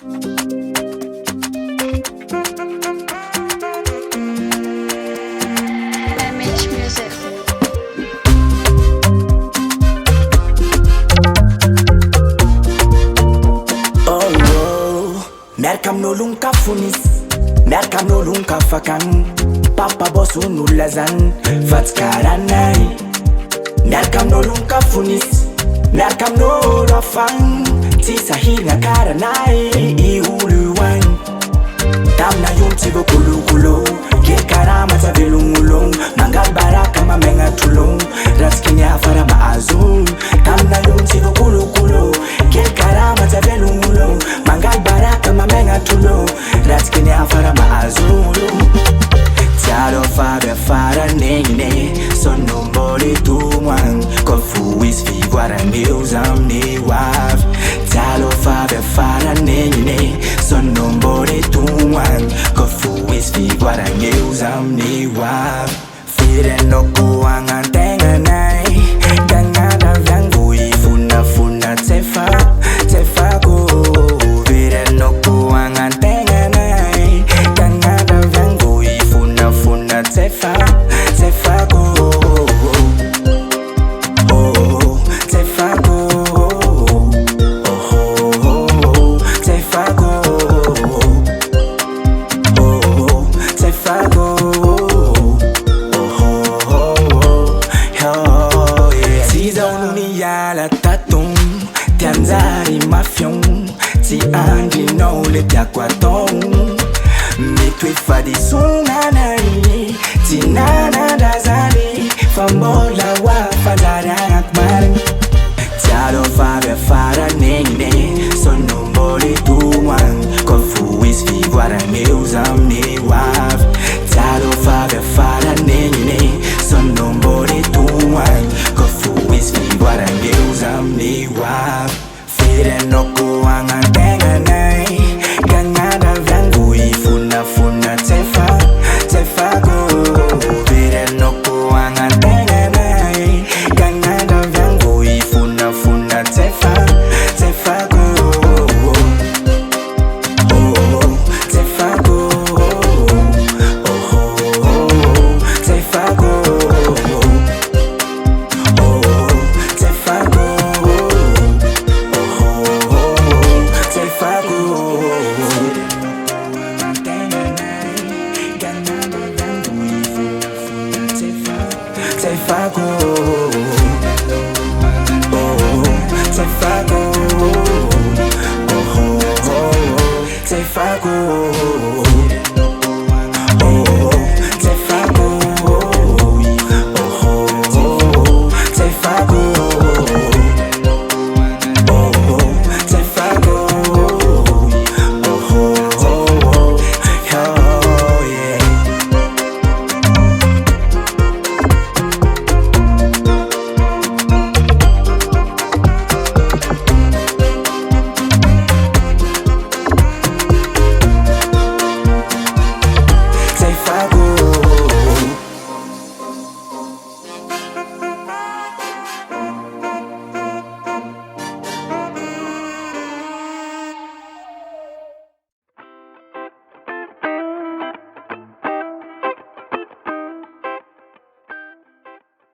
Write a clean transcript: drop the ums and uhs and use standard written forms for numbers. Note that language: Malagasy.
Music. Miaraka amin'olo kafonisy, miaraka amin'olo kafakagny, papa boso nolazany fa tsy karanay. Miaraka amin'olo kafonisy, miaraka amin'olo afagny, tsy sahiragna karanay I olo agny. Tamina io tsy voakolokolo, kely karaha matsavelognologno, mangaly baraka mamegna trologno, ratsika ny afara mahazo. Tamina io tsy voakolokolo, kely karaha matsavelognologno, mangaly baraka mamegna trologno, ratsika ny afara mahazo. Tiaro afavy afarany igny sonomboly tomagny, koa izy fivoarany zaminy hoavy. Tiaro afavy afarany igny sonomboly tomagny, koa izy fivoarany zaminy hoavy. Firenoko agnan-tegnanay, gagnadaviango ifonafona tsefako. Firenoko agnan-tegnanay, gagnadaviango ifonafona tsefako. Tianjary mafion, tsy andrinao le tiako atao. Mety hoe fadisonanay, tsy nanandrazany, fa mbola ho afanjary.